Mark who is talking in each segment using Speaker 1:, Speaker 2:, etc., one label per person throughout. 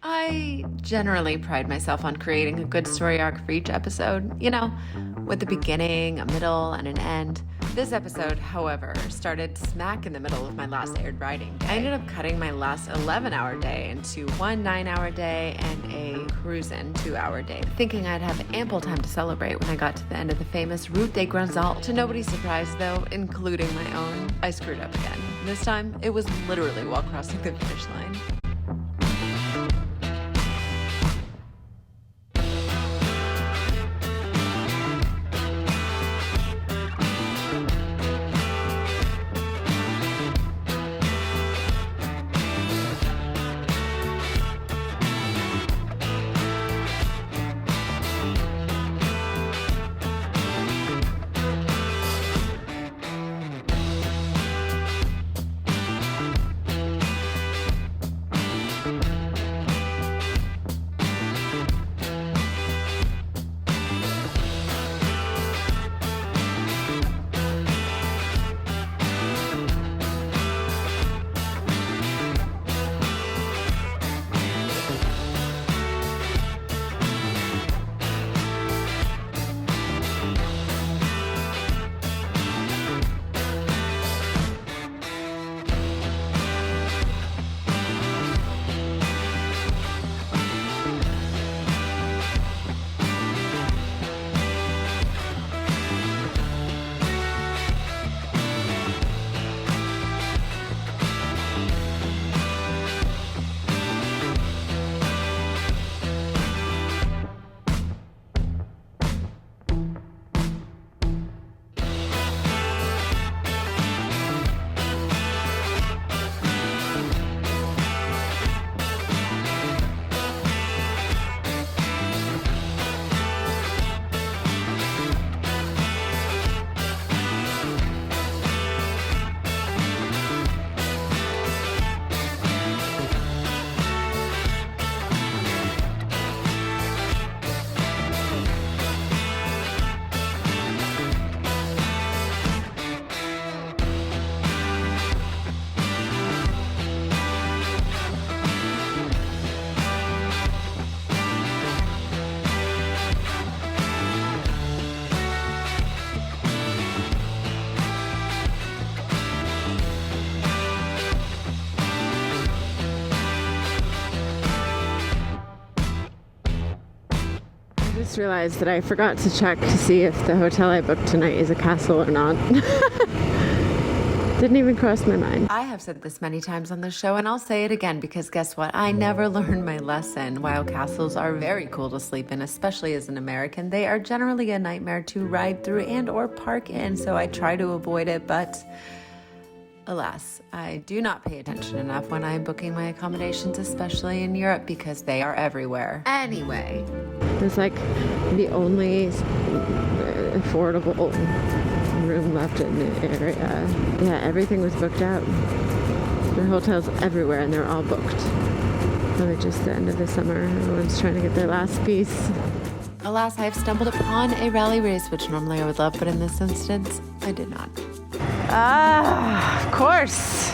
Speaker 1: I generally pride myself on creating a good story arc for each episode, you know, with a beginning, a middle, and an end. This episode, however, started smack in the middle of my last aired writing day. I ended up cutting my last 11-hour day into one 9-hour day and a cruisin' 2-hour day, thinking I'd have ample time to celebrate when I got to the end of the famous Route des Grandes Alpes. To nobody's surprise, though, including my own, I screwed up again. This time, it was literally while crossing the finish line. I just realized that I forgot to check to see if the hotel I booked tonight is a castle or not. Didn't even cross my mind. I have said this many times on the show, and I'll say it again because guess what? I never learned my lesson. While castles are very cool to sleep in, especially as an American, they are generally a nightmare to ride through and or park in, so I try to avoid it, but alas, I do not pay attention enough when I'm booking my accommodations, especially in Europe, because they are everywhere. Anyway.
Speaker 2: It was like the only affordable room left in the area. Yeah, everything was booked out. There are hotels everywhere and they're all booked. Probably just the end of the summer. Everyone's trying to get their last piece.
Speaker 1: Alas, I have stumbled upon a rally race, which normally I would love, but in this instance, I did not.
Speaker 2: Of course.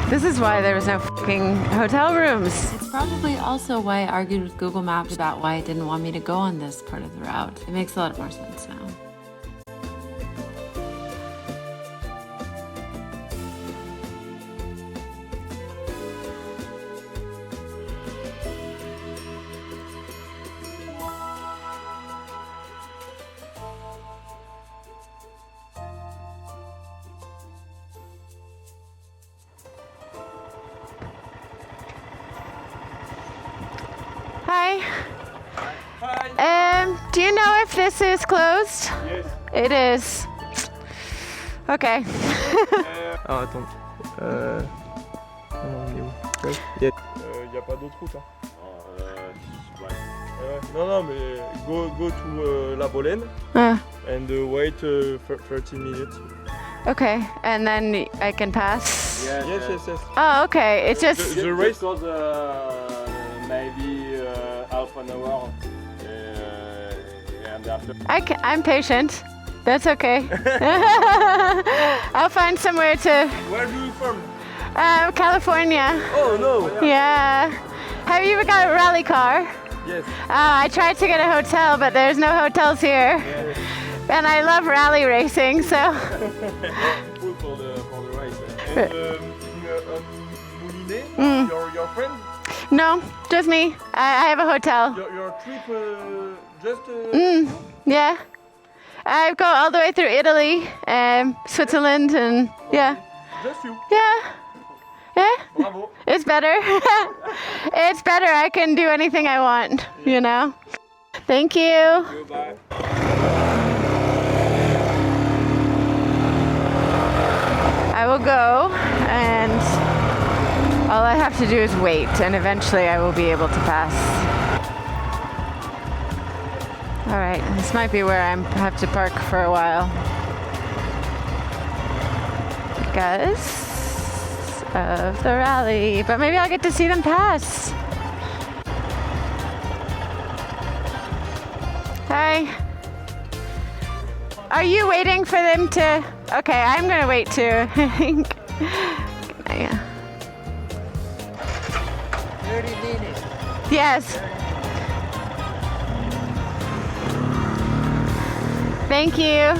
Speaker 2: This is why there was no fucking hotel rooms.
Speaker 1: It's probably also why I argued with Google Maps about why it didn't want me to go on this part of the route. It makes a lot more sense now.
Speaker 2: Hi. Hi. Do you know if this is closed?
Speaker 3: Yes.
Speaker 2: It is. Okay.
Speaker 3: Alors attends. On est où? Ouais. Y a pas d'autre route, hein? Non, mais go to La Bolène and wait 13 minutes.
Speaker 2: Okay, and then I can pass?
Speaker 3: Yes.
Speaker 2: Oh, okay. It's just...
Speaker 3: The race?
Speaker 4: Because maybe half an hour and after.
Speaker 2: I'm patient. That's okay. I'll find somewhere to...
Speaker 3: Where are you from?
Speaker 2: California.
Speaker 3: Oh no!
Speaker 2: Yeah. Have you ever got a rally car?
Speaker 3: Yes.
Speaker 2: I tried to get a hotel, but there's no hotels here.
Speaker 3: Yes.
Speaker 2: And I love rally racing, so...
Speaker 3: Cool for the race. And Moulinet, your friend?
Speaker 2: No, just me. I have a hotel.
Speaker 3: Your trip just...
Speaker 2: Yeah. I go all the way through Italy, Switzerland, and yeah.
Speaker 3: Just you.
Speaker 2: Yeah.
Speaker 3: Bravo.
Speaker 2: It's better. It's better. I can do anything I want, you know. Thank you.
Speaker 3: Goodbye.
Speaker 2: I will go, and all I have to do is wait, and eventually I will be able to pass. All right, this might be where I have to park for a while because of the rally, but maybe I'll get to see them pass. Hi. Are you waiting for them to... Okay, I'm gonna wait too. Yeah.
Speaker 5: 30 minutes.
Speaker 2: Yes. Thank you.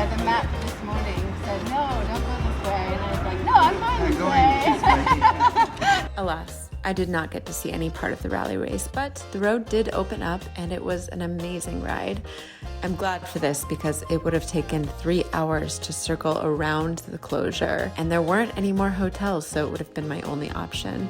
Speaker 2: The map this morning said, no, don't go this way. And I was like, no, I'm going this way.
Speaker 1: Alas, I did not get to see any part of the rally race, but the road did open up and it was an amazing ride. I'm glad for this because it would have taken 3 hours to circle around the closure, and there weren't any more hotels, so it would have been my only option.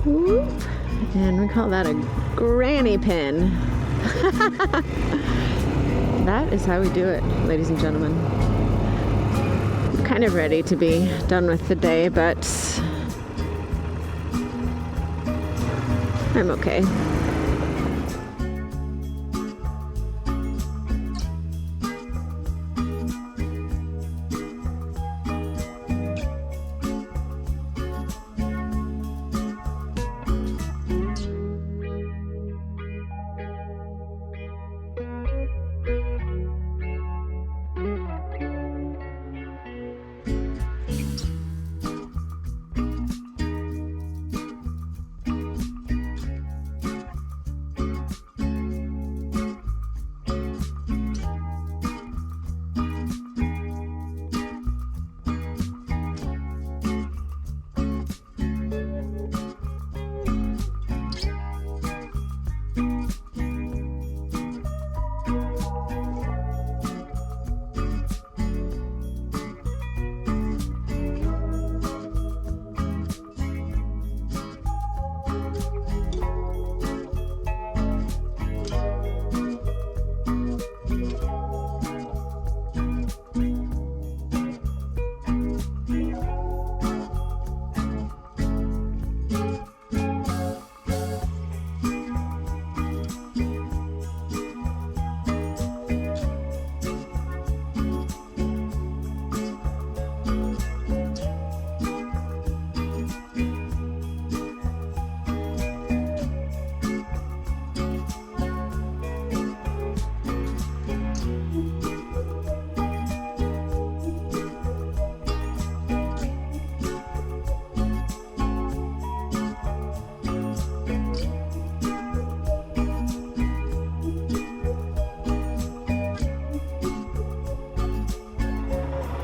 Speaker 2: Whoop. And we call that a granny pin. That is how we do it, ladies and gentlemen. I'm kind of ready to be done with the day, but I'm okay.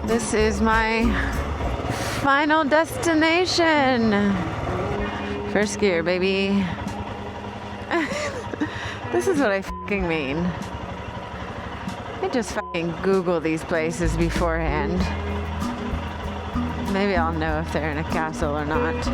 Speaker 2: This is my final destination. First gear, baby. This is what I fucking mean. I just fucking Google these places beforehand. Maybe I'll know if they're in a castle or not.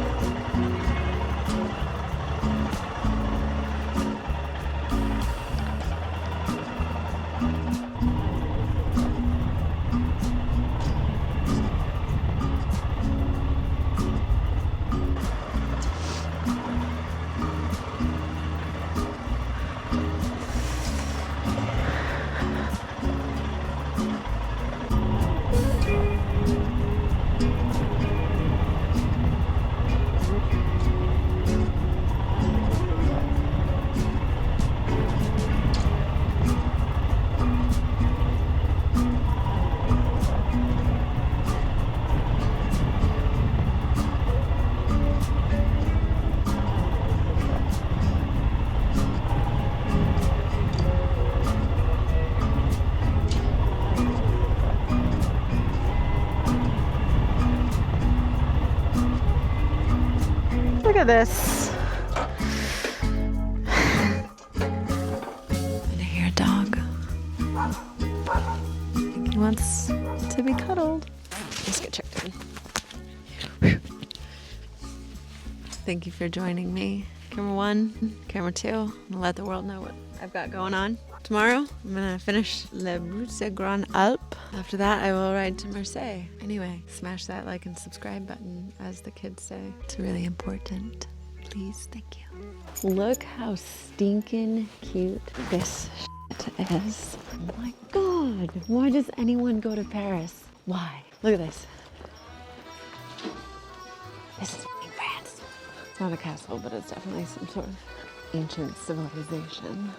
Speaker 2: Look at this. And I hear a dog. I think he wants to be cuddled. Let's get checked in. Whew. Thank you for joining me. Camera 1, camera 2. I'm gonna let the world know what I've got going on. Tomorrow, I'm gonna finish Le Grandes Alpes. After that, I will ride to Marseille. Anyway, smash that like and subscribe button, as the kids say. It's really important. Please, thank you. Look how stinking cute this shit is. Oh my God, why does anyone go to Paris? Why? Look at this. This is fucking France. It's not a castle, but it's definitely some sort of ancient civilization.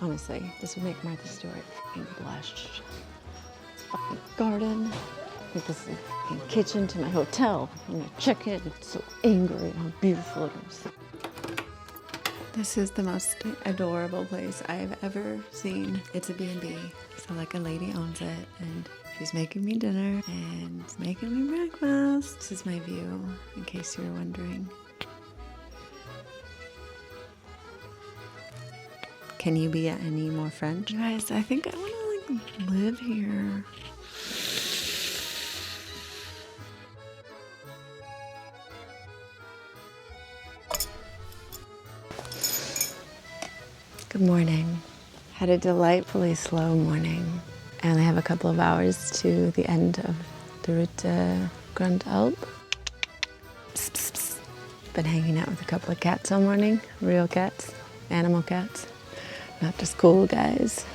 Speaker 2: Honestly, this would make Martha Stewart fucking blush. This fucking garden. I think this is a fucking kitchen to my hotel. I'm gonna check in. I'm so angry at how beautiful it is. This is the most adorable place I've ever seen. It's a B&B. So like a lady owns it and she's making me dinner and making me breakfast. This is my view, in case you were wondering. Can you be any more French? You guys, I think I want to live here. Good morning. Had a delightfully slow morning. I only have a couple of hours to the end of the route Grandes Alpes. Psst, psst, psst. Been hanging out with a couple of cats all morning. Real cats, animal cats, not just cool guys.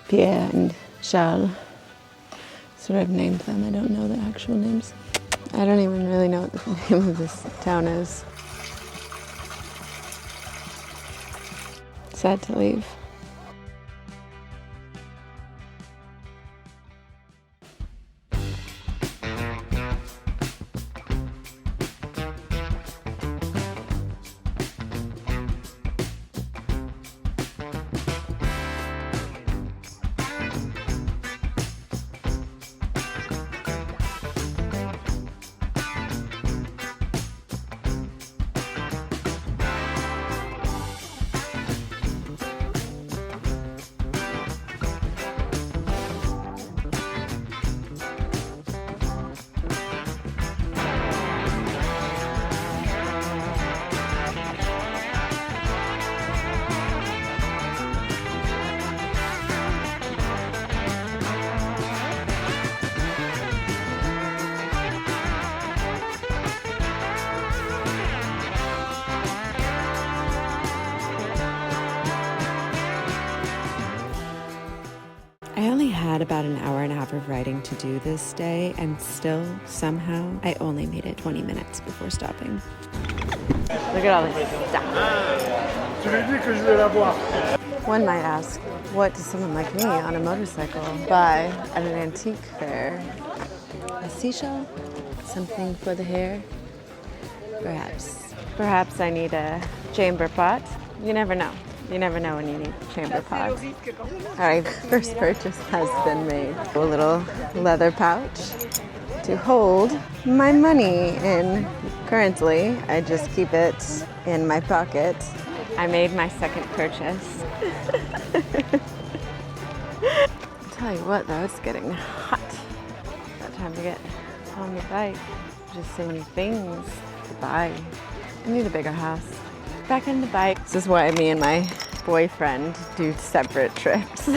Speaker 2: Pierre and Charles. So I've named them. I don't know their actual names. I don't even really know what the name of this town is. Sad to leave. I only had about an hour and a half of riding to do this day, and still, somehow, I only made it 20 minutes before stopping. Look at all this stuff. One might ask, what does someone like me on a motorcycle buy at an antique fair? A seashell? Something for the hair? Perhaps. Perhaps I need a chamber pot. You never know. You never know when you need chamber pots. All right, first purchase has been made. A little leather pouch to hold my money in. Currently, I just keep it in my pocket. I made my second purchase. I'll tell you what though, it's getting hot. About time to get on the bike. Just so many things to buy. I need a bigger house. Back on the bike. This is why me and my boyfriend do separate trips.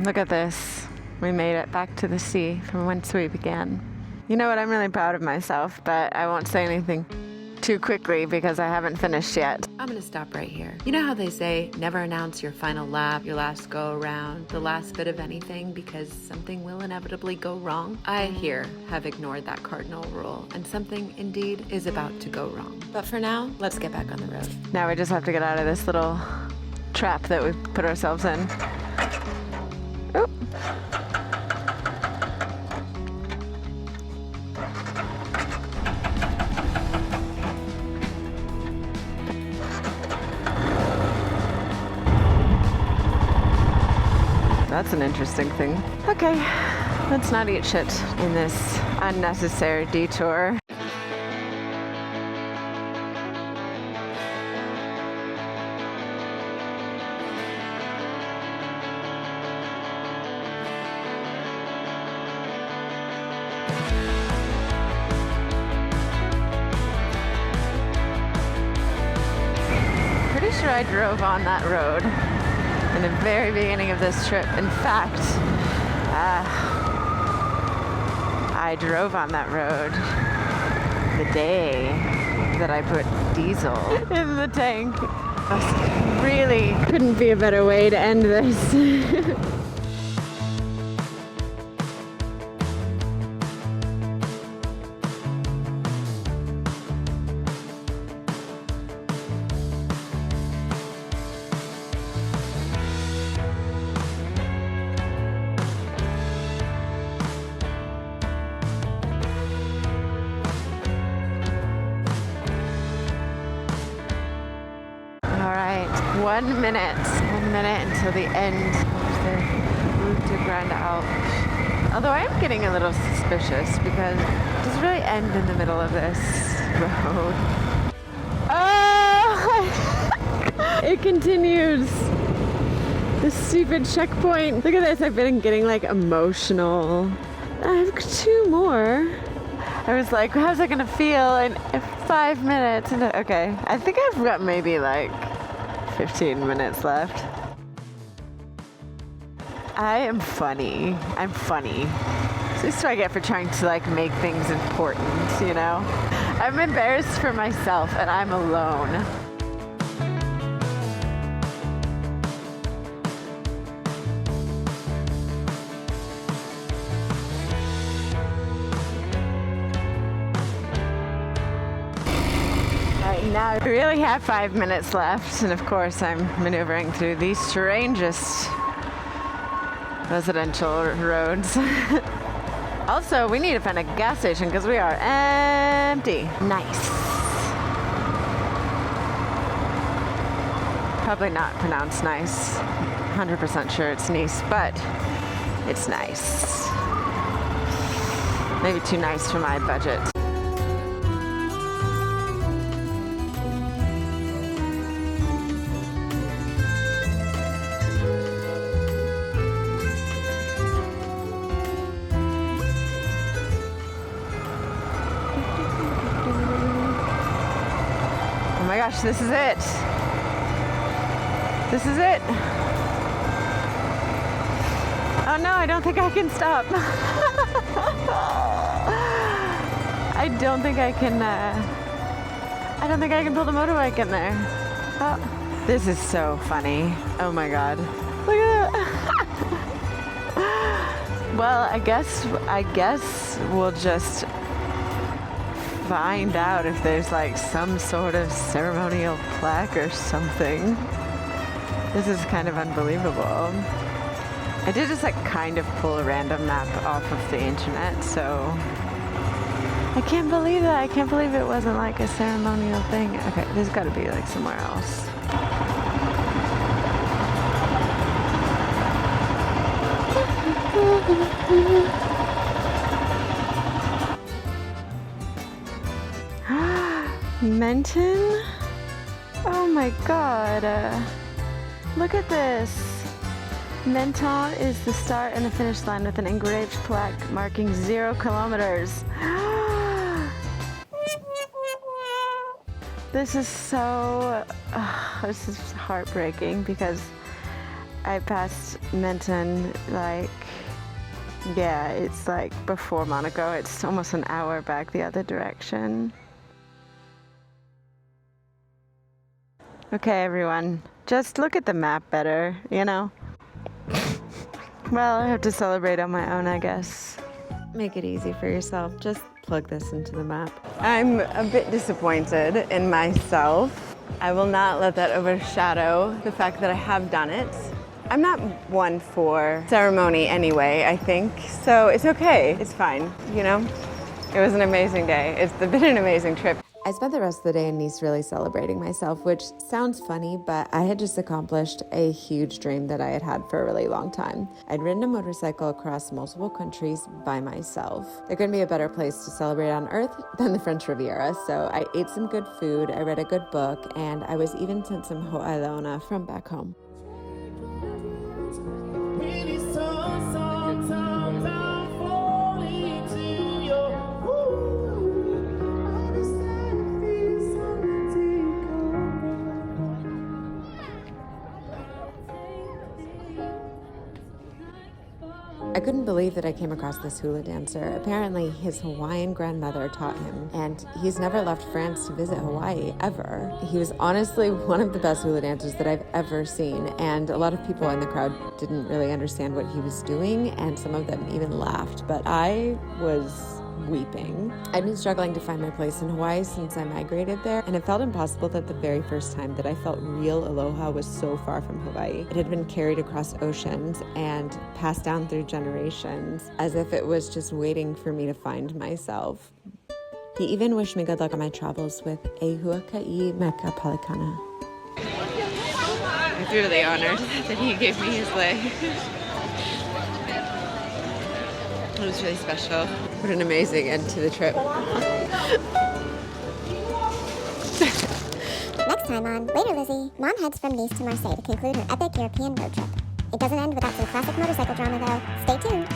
Speaker 2: Look at this. We made it back to the sea from whence we began. You know what? I'm really proud of myself, but I won't say anything too quickly because I haven't finished yet.
Speaker 1: I'm gonna stop right here. You know how they say, never announce your final lap, your last go around, the last bit of anything because something will inevitably go wrong? I here have ignored that cardinal rule, and something indeed is about to go wrong. But for now, let's get back on the road.
Speaker 2: Now we just have to get out of this little trap that we put ourselves in. Oh. That's an interesting thing. Okay, let's not eat shit in this unnecessary detour. I drove on that road in the very beginning of this trip. In fact, I drove on that road the day that I put diesel in the tank. Really couldn't be a better way to end this. All right, 1 minute until the end of the route to Grandes Alpes. Although I am getting a little suspicious because it does really end in the middle of this road. Oh! It continues. This stupid checkpoint. Look at this, I've been getting like emotional. I have 2 more. I was like, how's it gonna feel in 5 minutes? And okay, I think I've got maybe like 15 minutes left. I am funny. I'm funny. So this is what I get for trying to like make things important, you know? I'm embarrassed for myself and I'm alone. Now I really have 5 minutes left, and of course I'm maneuvering through the strangest residential roads. Also, we need to find a gas station because we are empty. Nice. Probably not pronounced nice. 100% sure it's Nice, but it's nice. Maybe too nice for my budget. Oh my gosh, this is it. This is it. Oh no, I don't think I can stop. I don't think I can pull the motorbike in there. Oh, this is so funny. Oh my god. Look at that. Well, I guess we'll just find out if there's like some sort of ceremonial plaque or something. This is kind of unbelievable. I did just like kind of pull a random map off of the internet, so I can't believe that. I can't believe it wasn't like a ceremonial thing. Okay, there's got to be like somewhere else. Menton? Oh my god. Look at this. Menton is the start and the finish line with an engraved plaque marking 0 kilometers. This is so... this is heartbreaking because I passed Menton like... yeah, it's like before Monaco. It's almost an hour back the other direction. Okay, everyone, just look at the map better, you know? Well, I have to celebrate on my own, I guess. Make it easy for yourself. Just plug this into the map. I'm a bit disappointed in myself. I will not let that overshadow the fact that I have done it. I'm not one for ceremony anyway, I think, so it's okay. It's fine, you know? It was an amazing day. It's been an amazing trip.
Speaker 1: I spent the rest of the day in Nice really celebrating myself, which sounds funny, but I had just accomplished a huge dream that I had had for a really long time. I'd ridden a motorcycle across multiple countries by myself. There couldn't be a better place to celebrate on earth than the French Riviera, so I ate some good food, I read a good book, and I was even sent some ho'ailona from back home.
Speaker 2: I couldn't believe that I came across this hula dancer. Apparently, his Hawaiian grandmother taught him, and he's never left France to visit Hawaii, ever. He was honestly one of the best hula dancers that I've ever seen, and a lot of people in the crowd didn't really understand what he was doing, and some of them even laughed, but I was weeping. I'd been struggling to find my place in Hawaii since I migrated there, and it felt impossible that the very first time that I felt real aloha was so far from Hawaii. It had been carried across oceans and passed down through generations, as if it was just waiting for me to find myself. He even wished me good luck on my travels with e huaka'i meka palikana.
Speaker 1: I'm really honored that he gave me his leg. It was really special.
Speaker 2: What an amazing end to the trip.
Speaker 4: Next time on Later Lizzie, Mom heads from Nice to Marseille to conclude her epic European road trip. It doesn't end without some classic motorcycle drama though. Stay tuned.